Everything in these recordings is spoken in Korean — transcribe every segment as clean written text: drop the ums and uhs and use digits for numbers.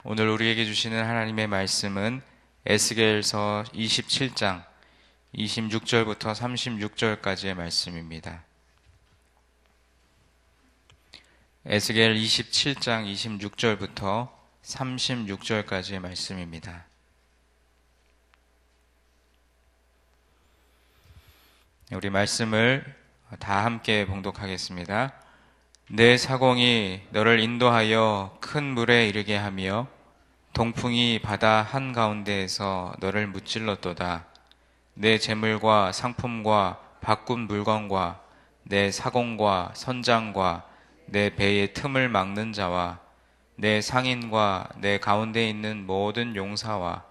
오늘 우리에게 주시는 하나님의 말씀은 에스겔서 27장 26절부터 36절까지의 말씀입니다. 에스겔 27장 26절부터 36절까지의 말씀입니다. 우리 말씀을 다 함께 봉독하겠습니다. 내 사공이 너를 인도하여 큰 물에 이르게 하며 동풍이 바다 한가운데에서 너를 무찔렀도다. 내 재물과 상품과 바꾼 물건과 내 사공과 선장과 내 배의 틈을 막는 자와 내 상인과 내 가운데 있는 모든 용사와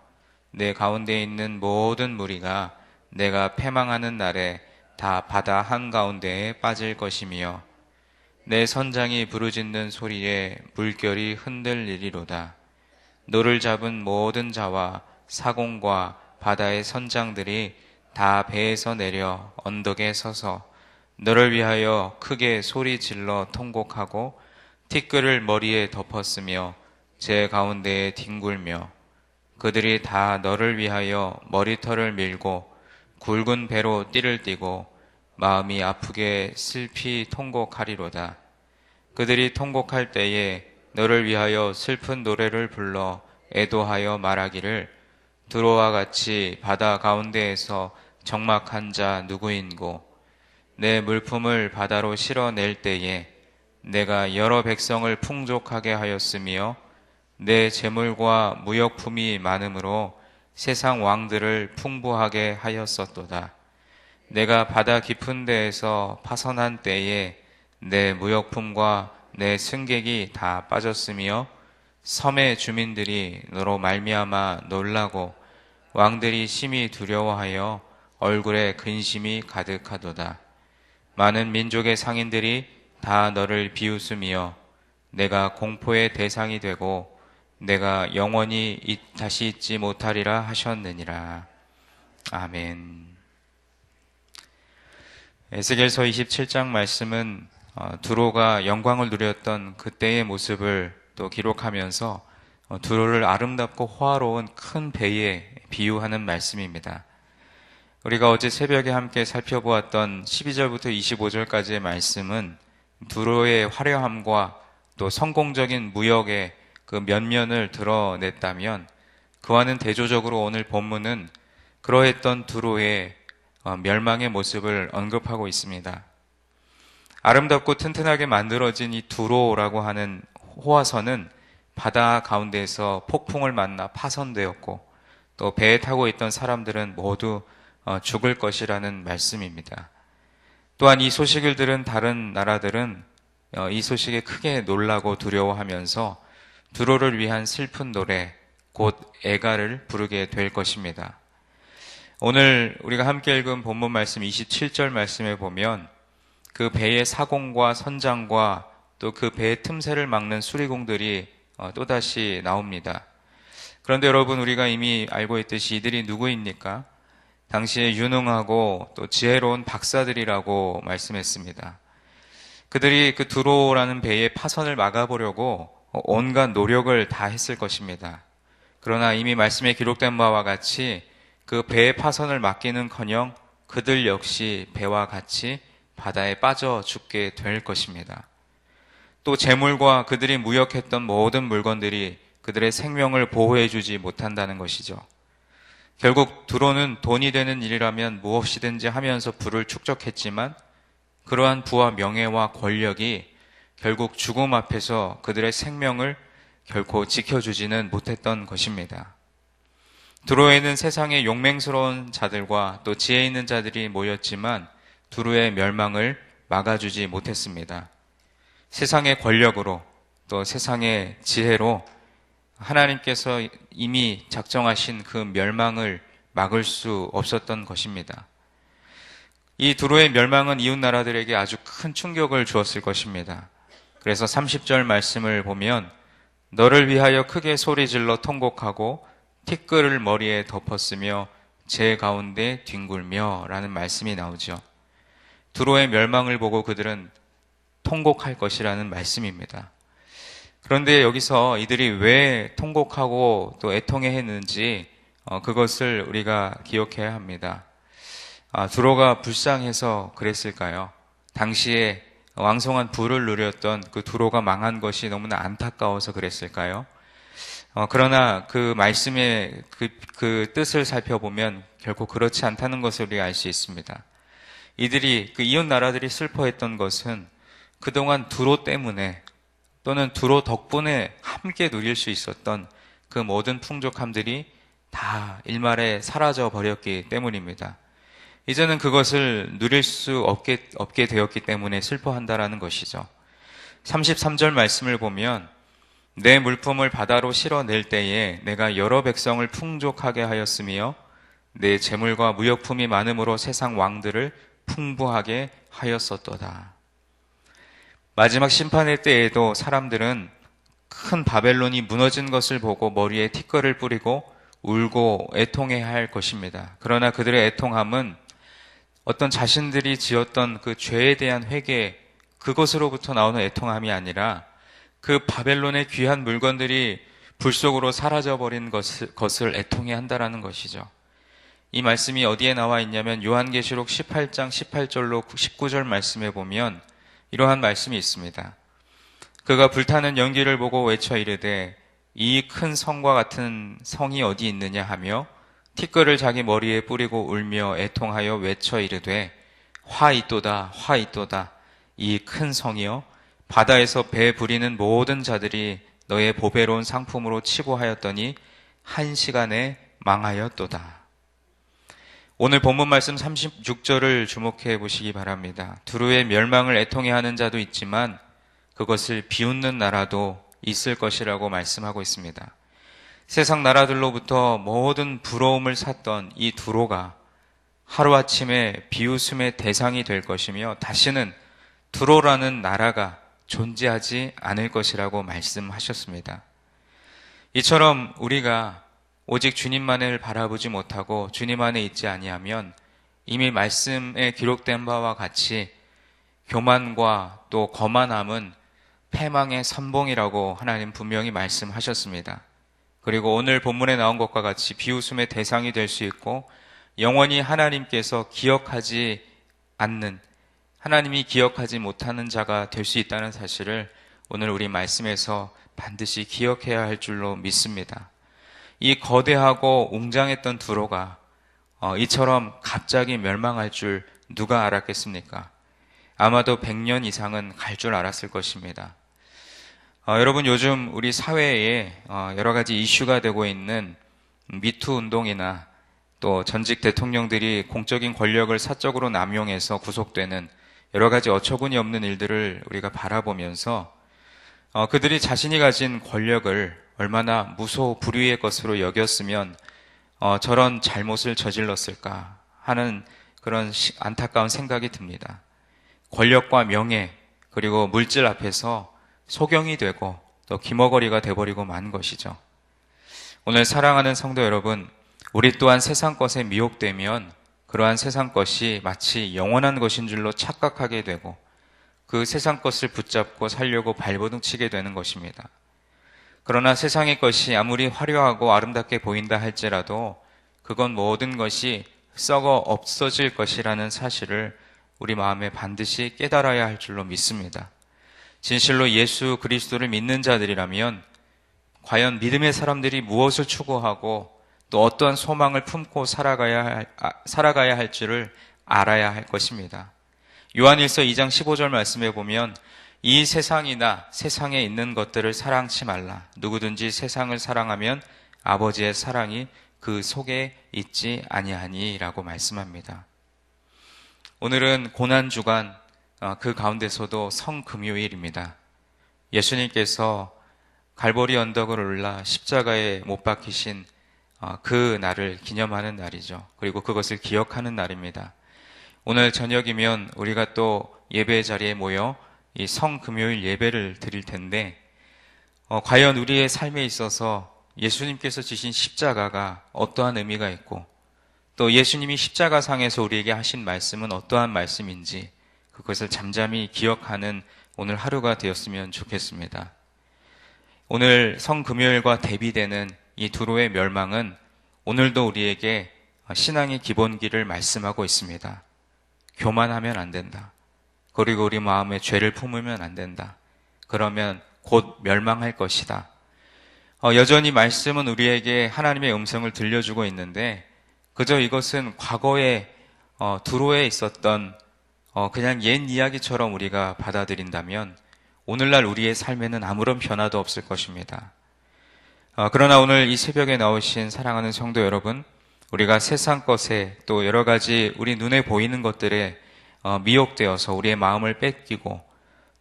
내 가운데 있는 모든 무리가 내가 패망하는 날에 다 바다 한가운데에 빠질 것이며 내 선장이 부르짖는 소리에 물결이 흔들리리로다. 너를 잡은 모든 자와 사공과 바다의 선장들이 다 배에서 내려 언덕에 서서 너를 위하여 크게 소리 질러 통곡하고 티끌을 머리에 덮었으며 제 가운데에 뒹굴며 그들이 다 너를 위하여 머리털을 밀고 굵은 배로 띠를 띠고 마음이 아프게 슬피 통곡하리로다. 그들이 통곡할 때에 너를 위하여 슬픈 노래를 불러 애도하여 말하기를 두로와 같이 바다 가운데에서 적막한 자 누구인고 내 물품을 바다로 실어낼 때에 내가 여러 백성을 풍족하게 하였으며 내 재물과 무역품이 많으므로 세상 왕들을 풍부하게 하였었도다. 내가 바다 깊은 데에서 파선한 때에 내 무역품과 내 승객이 다 빠졌으며 섬의 주민들이 너로 말미암아 놀라고 왕들이 심히 두려워하여 얼굴에 근심이 가득하도다. 많은 민족의 상인들이 다 너를 비웃으며 내가 공포의 대상이 되고 내가 영원히 다시 잊지 못하리라 하셨느니라. 아멘. 에스겔서 27장 말씀은 두로가 영광을 누렸던 그때의 모습을 또 기록하면서 두로를 아름답고 호화로운 큰 배에 비유하는 말씀입니다. 우리가 어제 새벽에 함께 살펴보았던 12절부터 25절까지의 말씀은 두로의 화려함과 또 성공적인 무역의 그 면면을 드러냈다면 그와는 대조적으로 오늘 본문은 그러했던 두로의 멸망의 모습을 언급하고 있습니다. 아름답고 튼튼하게 만들어진 이 두로라고 하는 호화선은 바다 가운데에서 폭풍을 만나 파손되었고 또 배에 타고 있던 사람들은 모두 죽을 것이라는 말씀입니다. 또한 이 소식을 들은 다른 나라들은 이 소식에 크게 놀라고 두려워하면서 두로를 위한 슬픈 노래 곧 애가를 부르게 될 것입니다. 오늘 우리가 함께 읽은 본문 말씀 27절 말씀에 보면 그 배의 사공과 선장과 또 그 배의 틈새를 막는 수리공들이 또다시 나옵니다. 그런데 여러분, 우리가 이미 알고 있듯이 이들이 누구입니까? 당시에 유능하고 또 지혜로운 박사들이라고 말씀했습니다. 그들이 그 두로라는 배의 파선을 막아보려고 온갖 노력을 다 했을 것입니다. 그러나 이미 말씀에 기록된 바와 같이 그 배의 파선을 막기는커녕 그들 역시 배와 같이 바다에 빠져 죽게 될 것입니다. 또 재물과 그들이 무역했던 모든 물건들이 그들의 생명을 보호해주지 못한다는 것이죠. 결국 두로는 돈이 되는 일이라면 무엇이든지 하면서 부를 축적했지만 그러한 부와 명예와 권력이 결국 죽음 앞에서 그들의 생명을 결코 지켜주지는 못했던 것입니다. 두로에는 세상의 용맹스러운 자들과 또 지혜 있는 자들이 모였지만 두로의 멸망을 막아주지 못했습니다. 세상의 권력으로 또 세상의 지혜로 하나님께서 이미 작정하신 그 멸망을 막을 수 없었던 것입니다. 이 두로의 멸망은 이웃 나라들에게 아주 큰 충격을 주었을 것입니다. 그래서 30절 말씀을 보면 너를 위하여 크게 소리질러 통곡하고 티끌을 머리에 덮었으며 제 가운데 뒹굴며 라는 말씀이 나오죠. 두로의 멸망을 보고 그들은 통곡할 것이라는 말씀입니다. 그런데 여기서 이들이 왜 통곡하고 또 애통해 했는지 그것을 우리가 기억해야 합니다. 두로가 불쌍해서 그랬을까요? 당시에 왕성한 부를 누렸던 그 두로가 망한 것이 너무나 안타까워서 그랬을까요? 그러나 그 말씀의 그 뜻을 살펴보면 결코 그렇지 않다는 것을 우리가 알 수 있습니다. 이들이 그 이웃 나라들이 슬퍼했던 것은 그동안 두로 때문에 또는 두로 덕분에 함께 누릴 수 있었던 그 모든 풍족함들이 다 일말에 사라져 버렸기 때문입니다. 이제는 그것을 누릴 수 없게 되었기 때문에 슬퍼한다라는 것이죠. 33절 말씀을 보면 내 물품을 바다로 실어낼 때에 내가 여러 백성을 풍족하게 하였으며 내 재물과 무역품이 많음으로 세상 왕들을 풍부하게 하였었도다. 마지막 심판의 때에도 사람들은 큰 바벨론이 무너진 것을 보고 머리에 티끌을 뿌리고 울고 애통해야 할 것입니다. 그러나 그들의 애통함은 어떤 자신들이 지었던 그 죄에 대한 회개, 그것으로부터 나오는 애통함이 아니라 그 바벨론의 귀한 물건들이 불 속으로 사라져버린 것을 애통해야 한다라는 것이죠. 이 말씀이 어디에 나와 있냐면 요한계시록 18장 18절로 19절 말씀에 보면 이러한 말씀이 있습니다. 그가 불타는 연기를 보고 외쳐 이르되 이 큰 성과 같은 성이 어디 있느냐 하며 티끌을 자기 머리에 뿌리고 울며 애통하여 외쳐 이르되 화 있도다 화 있도다 이 큰 성이여 바다에서 배 부리는 모든 자들이 너의 보배로운 상품으로 치부하였더니 한 시간에 망하였도다. 오늘 본문 말씀 36절을 주목해 보시기 바랍니다. 두루의 멸망을 애통해하는 자도 있지만 그것을 비웃는 나라도 있을 것이라고 말씀하고 있습니다. 세상 나라들로부터 모든 부러움을 샀던 이 두로가 하루아침에 비웃음의 대상이 될 것이며 다시는 두로라는 나라가 존재하지 않을 것이라고 말씀하셨습니다. 이처럼 우리가 오직 주님만을 바라보지 못하고 주님 안에 있지 아니하면 이미 말씀에 기록된 바와 같이 교만과 또 거만함은 패망의 선봉이라고 하나님 분명히 말씀하셨습니다. 그리고 오늘 본문에 나온 것과 같이 비웃음의 대상이 될 수 있고 영원히 하나님께서 기억하지 않는, 하나님이 기억하지 못하는 자가 될 수 있다는 사실을 오늘 우리 말씀에서 반드시 기억해야 할 줄로 믿습니다. 이 거대하고 웅장했던 두로가 이처럼 갑자기 멸망할 줄 누가 알았겠습니까? 아마도 100년 이상은 갈 줄 알았을 것입니다. 여러분 요즘 우리 사회에 여러 가지 이슈가 되고 있는 미투 운동이나 또 전직 대통령들이 공적인 권력을 사적으로 남용해서 구속되는 여러 가지 어처구니 없는 일들을 우리가 바라보면서 그들이 자신이 가진 권력을 얼마나 무소불위의 것으로 여겼으면 저런 잘못을 저질렀을까 하는 그런 안타까운 생각이 듭니다. 권력과 명예 그리고 물질 앞에서 소경이 되고 또 기머거리가 돼버리고 만 것이죠. 오늘 사랑하는 성도 여러분, 우리 또한 세상 것에 미혹되면 그러한 세상 것이 마치 영원한 것인 줄로 착각하게 되고 그 세상 것을 붙잡고 살려고 발버둥치게 되는 것입니다. 그러나 세상의 것이 아무리 화려하고 아름답게 보인다 할지라도 그건 모든 것이 썩어 없어질 것이라는 사실을 우리 마음에 반드시 깨달아야 할 줄로 믿습니다. 진실로 예수 그리스도를 믿는 자들이라면 과연 믿음의 사람들이 무엇을 추구하고 또 어떠한 소망을 품고 살아가야 할지를 알아야 할 것입니다. 요한일서 2장 15절 말씀에 보면 이 세상이나 세상에 있는 것들을 사랑치 말라. 누구든지 세상을 사랑하면 아버지의 사랑이 그 속에 있지 아니하니 라고 말씀합니다. 오늘은 고난주간 그 가운데서도 성금요일입니다. 예수님께서 갈보리 언덕을 올라 십자가에 못 박히신 그 날을 기념하는 날이죠. 그리고 그것을 기억하는 날입니다. 오늘 저녁이면 우리가 또 예배 자리에 모여 이 성금요일 예배를 드릴 텐데 과연 우리의 삶에 있어서 예수님께서 지신 십자가가 어떠한 의미가 있고 또 예수님이 십자가상에서 우리에게 하신 말씀은 어떠한 말씀인지 그것을 잠잠히 기억하는 오늘 하루가 되었으면 좋겠습니다. 오늘 성금요일과 대비되는 이 두로의 멸망은 오늘도 우리에게 신앙의 기본기를 말씀하고 있습니다. 교만하면 안 된다. 그리고 우리 마음에 죄를 품으면 안 된다. 그러면 곧 멸망할 것이다. 여전히 말씀은 우리에게 하나님의 음성을 들려주고 있는데 그저 이것은 과거에 두로에 있었던 그냥 옛 이야기처럼 우리가 받아들인다면 오늘날 우리의 삶에는 아무런 변화도 없을 것입니다. 그러나 오늘 이 새벽에 나오신 사랑하는 성도 여러분, 우리가 세상 것에 또 여러 가지 우리 눈에 보이는 것들에 미혹되어서 우리의 마음을 뺏기고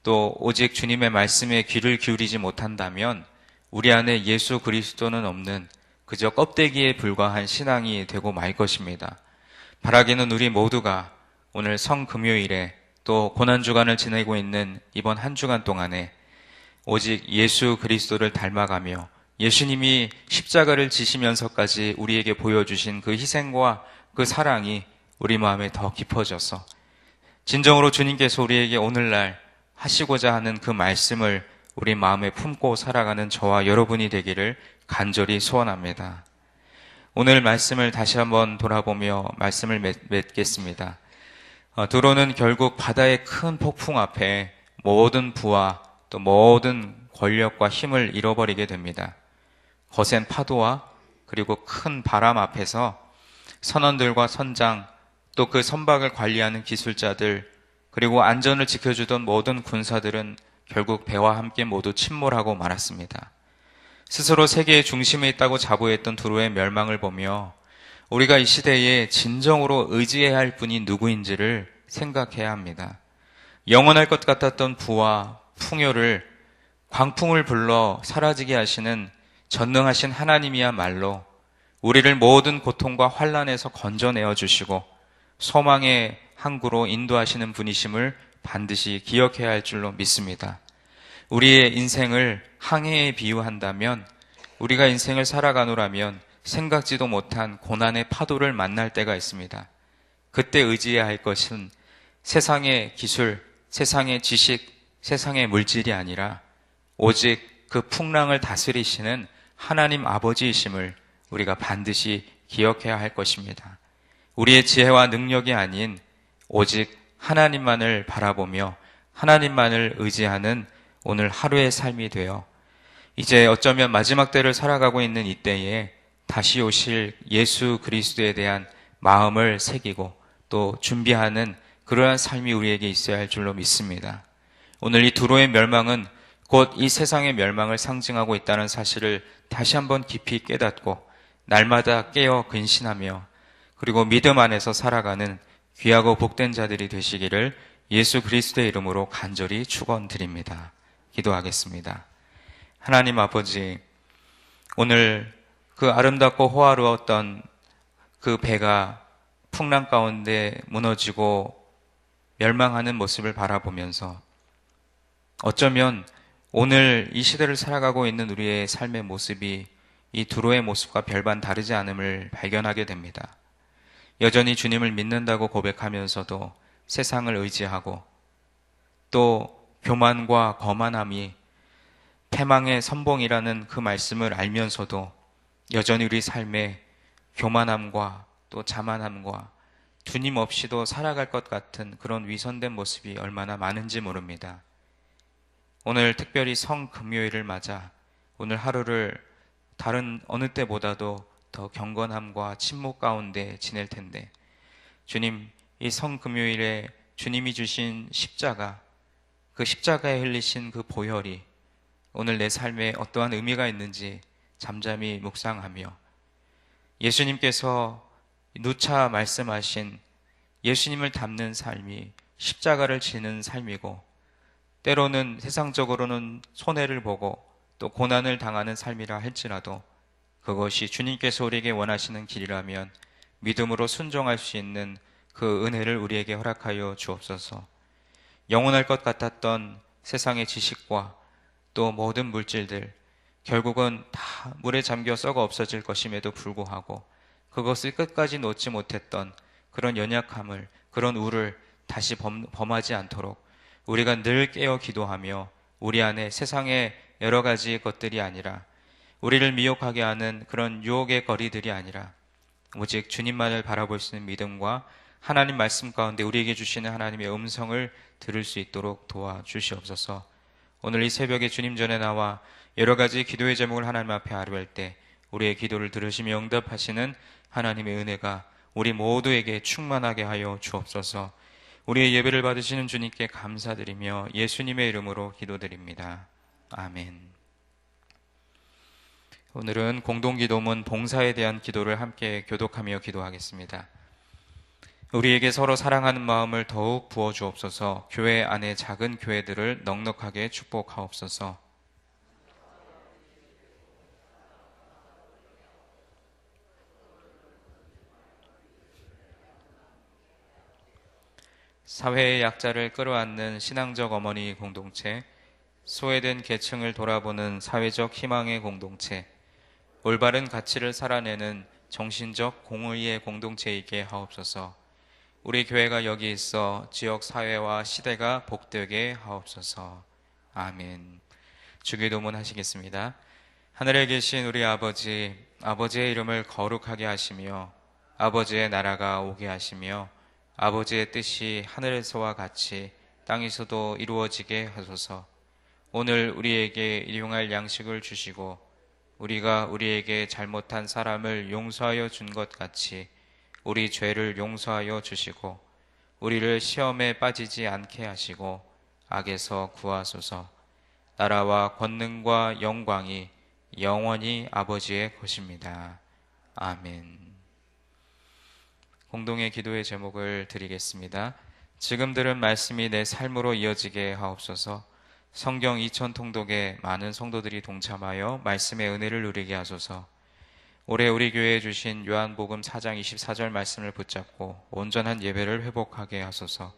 또 오직 주님의 말씀에 귀를 기울이지 못한다면 우리 안에 예수 그리스도는 없는 그저 껍데기에 불과한 신앙이 되고 말 것입니다. 바라기는 우리 모두가 오늘 성금요일에 또 고난주간을 지내고 있는 이번 한 주간 동안에 오직 예수 그리스도를 닮아가며 예수님이 십자가를 지시면서까지 우리에게 보여주신 그 희생과 그 사랑이 우리 마음에 더 깊어져서 진정으로 주님께서 우리에게 오늘날 하시고자 하는 그 말씀을 우리 마음에 품고 살아가는 저와 여러분이 되기를 간절히 소원합니다. 오늘 말씀을 다시 한번 돌아보며 말씀을 맺겠습니다. 두로는 결국 바다의 큰 폭풍 앞에 모든 부와 또 모든 권력과 힘을 잃어버리게 됩니다. 거센 파도와 그리고 큰 바람 앞에서 선원들과 선장 또 그 선박을 관리하는 기술자들 그리고 안전을 지켜주던 모든 군사들은 결국 배와 함께 모두 침몰하고 말았습니다. 스스로 세계의 중심에 있다고 자부했던 두로의 멸망을 보며 우리가 이 시대에 진정으로 의지해야 할 분이 누구인지를 생각해야 합니다. 영원할 것 같았던 부와 풍요를 광풍을 불러 사라지게 하시는 전능하신 하나님이야말로 우리를 모든 고통과 환난에서 건져내어 주시고 소망의 항구로 인도하시는 분이심을 반드시 기억해야 할 줄로 믿습니다. 우리의 인생을 항해에 비유한다면 우리가 인생을 살아가노라면 생각지도 못한 고난의 파도를 만날 때가 있습니다. 그때 의지해야 할 것은 세상의 기술, 세상의 지식, 세상의 물질이 아니라 오직 그 풍랑을 다스리시는 하나님 아버지이심을 우리가 반드시 기억해야 할 것입니다. 우리의 지혜와 능력이 아닌 오직 하나님만을 바라보며 하나님만을 의지하는 오늘 하루의 삶이 되어 이제 어쩌면 마지막 때를 살아가고 있는 이때에 다시 오실 예수 그리스도에 대한 마음을 새기고 또 준비하는 그러한 삶이 우리에게 있어야 할 줄로 믿습니다. 오늘 이 두로의 멸망은 곧 이 세상의 멸망을 상징하고 있다는 사실을 다시 한번 깊이 깨닫고 날마다 깨어 근신하며 그리고 믿음 안에서 살아가는 귀하고 복된 자들이 되시기를 예수 그리스도의 이름으로 간절히 축원드립니다. 기도하겠습니다. 하나님 아버지, 오늘 그 아름답고 호화로웠던 그 배가 풍랑 가운데 무너지고 멸망하는 모습을 바라보면서 어쩌면 오늘 이 시대를 살아가고 있는 우리의 삶의 모습이 이 두로의 모습과 별반 다르지 않음을 발견하게 됩니다. 여전히 주님을 믿는다고 고백하면서도 세상을 의지하고 또 교만과 거만함이 패망의 선봉이라는 그 말씀을 알면서도 여전히 우리 삶에 교만함과 또 자만함과 주님 없이도 살아갈 것 같은 그런 위선된 모습이 얼마나 많은지 모릅니다. 오늘 특별히 성금요일을 맞아 오늘 하루를 다른 어느 때보다도 더 경건함과 침묵 가운데 지낼 텐데 주님, 이 성금요일에 주님이 주신 십자가, 그 십자가에 흘리신 그 보혈이 오늘 내 삶에 어떠한 의미가 있는지 잠잠히 묵상하며 예수님께서 누차 말씀하신 예수님을 닮는 삶이 십자가를 지는 삶이고 때로는 세상적으로는 손해를 보고 또 고난을 당하는 삶이라 할지라도 그것이 주님께서 우리에게 원하시는 길이라면 믿음으로 순종할 수 있는 그 은혜를 우리에게 허락하여 주옵소서. 영원할 것 같았던 세상의 지식과 또 모든 물질들 결국은 다 물에 잠겨 썩어 없어질 것임에도 불구하고 그것을 끝까지 놓지 못했던 그런 연약함을, 그런 우를 다시 범하지 않도록 우리가 늘 깨어 기도하며 우리 안에 세상의 여러 가지 것들이 아니라, 우리를 미혹하게 하는 그런 유혹의 거리들이 아니라 오직 주님만을 바라볼 수 있는 믿음과 하나님 말씀 가운데 우리에게 주시는 하나님의 음성을 들을 수 있도록 도와주시옵소서. 오늘 이 새벽에 주님 전에 나와 여러 가지 기도의 제목을 하나님 앞에 아뢰할 때 우리의 기도를 들으시며 응답하시는 하나님의 은혜가 우리 모두에게 충만하게 하여 주옵소서. 우리의 예배를 받으시는 주님께 감사드리며 예수님의 이름으로 기도드립니다. 아멘. 오늘은 공동기도문 봉사에 대한 기도를 함께 교독하며 기도하겠습니다. 우리에게 서로 사랑하는 마음을 더욱 부어주옵소서. 교회 안에 작은 교회들을 넉넉하게 축복하옵소서. 사회의 약자를 끌어안는 신앙적 어머니 공동체, 소외된 계층을 돌아보는 사회적 희망의 공동체, 올바른 가치를 살아내는 정신적 공의의 공동체이게 하옵소서. 우리 교회가 여기 있어 지역 사회와 시대가 복되게 하옵소서. 아멘. 주기도문 하시겠습니다. 하늘에 계신 우리 아버지, 아버지의 이름을 거룩하게 하시며 아버지의 나라가 오게 하시며 아버지의 뜻이 하늘에서와 같이 땅에서도 이루어지게 하소서. 오늘 우리에게 일용할 양식을 주시고 우리가 우리에게 잘못한 사람을 용서하여 준 것 같이 우리 죄를 용서하여 주시고 우리를 시험에 빠지지 않게 하시고 악에서 구하소서. 나라와 권능과 영광이 영원히 아버지의 것입니다. 아멘. 공동의 기도의 제목을 드리겠습니다. 지금 들은 말씀이 내 삶으로 이어지게 하옵소서. 성경 2000 통독에 많은 성도들이 동참하여 말씀의 은혜를 누리게 하소서. 올해 우리 교회에 주신 요한복음 4장 24절 말씀을 붙잡고 온전한 예배를 회복하게 하소서.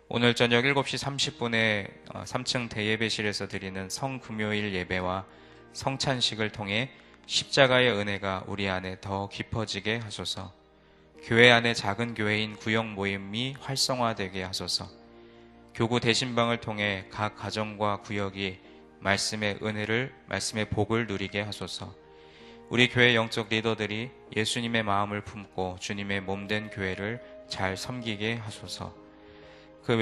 오늘 저녁 7시 30분에 3층 대예배실에서 드리는 성금요일 예배와 성찬식을 통해 십자가의 은혜가 우리 안에 더 깊어지게 하소서. 교회 안에 작은 교회인 구역 모임이 활성화되게 하소서. 교구 대신방을 통해 각 가정과 구역이 말씀의 은혜를, 말씀의 복을 누리게 하소서. 우리 교회 영적 리더들이 예수님의 마음을 품고 주님의 몸된 교회를 잘 섬기게 하소서. 그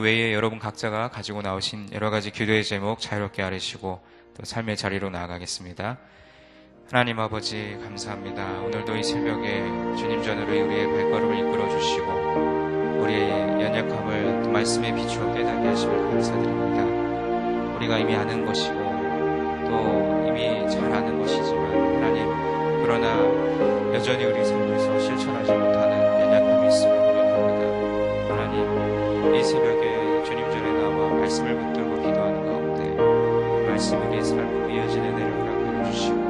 외에 여러분 각자가 가지고 나오신 여러 가지 기도의 제목 자유롭게 아뢰시고 또 삶의 자리로 나아가겠습니다. 하나님 아버지 감사합니다. 오늘도 이 새벽에 주님 전으로 우리의 발걸음을 이끌어 주시고 우리의 연약함을 또 말씀에 비추어 깨닫게 하시면 감사드립니다. 우리가 이미 아는 것이고 또 이미 잘 아는 것이지만 하나님, 그러나 여전히 우리 삶에서 실천하지 못하는 연약함이 있음을 고백합니다. 하나님, 이 새벽에 주님 전에 나와 말씀을 붙들고 기도하는 가운데 말씀이 우리의 삶으로 이어지는 은혜를 허락해 주시고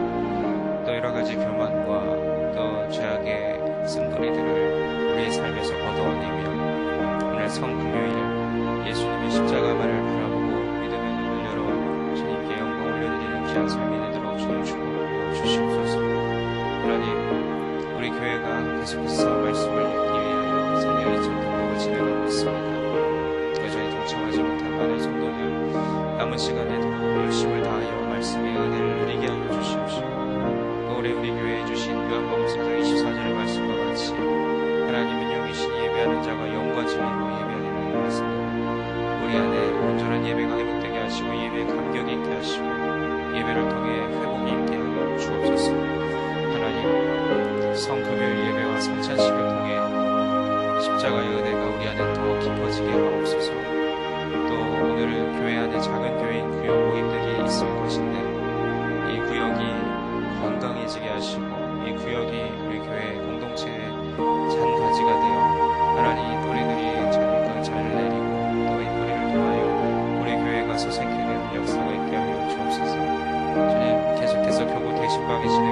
또 여러 가지 교만과 또 죄악의 쓴거리들을 우리의 삶에서 걷어내며 오늘 성금요일 예수님의 십자가만을 바라보고 믿음의 눈을 열어 주님께 영광 올려드리는 귀한 삶이 되도록 주님 축복하여 주시옵소서. 하나님, 우리 교회가 계속해서 말씀을 읽기 위하여 성경 2000 통독을 진행하고 있습니다. 여전히 동참하지 못한 많은 성도들 남은 시간에도 열심을 다하여 말씀의 은혜를 누리게 하여 주시옵시고 올해 우리 교회에 주신 요한복음 4장 24절의 말씀과 같이 하나님은 영이시니 예배하는 자가 영과 진리로 예배하리라 말씀대로 우리 안에 온전한 예배가 회복되게 하시고 예배에 감격이 있게 하시고 예배를 통해 회복이 있게 하여 주옵소서. 하나님, 성금요일 예배와 성찬식을 통해 십자가의 은혜가 우리 안에 더 깊어지게 하옵소서. 또 오늘 교회 안에 작은 교회인 구역 모임들이 있을 것인데 이 구역이 건강해지게 하시고 이 구역이 우리 교회 공동체의 잔가지가 되어 하나님 뿌리들이 잘 내리고 또 이 뿌리를 통하여 우리 교회가 서생케 되는 역사가 있게 하여 주옵소서. 주님, 계속해서 교구 대신방에 진행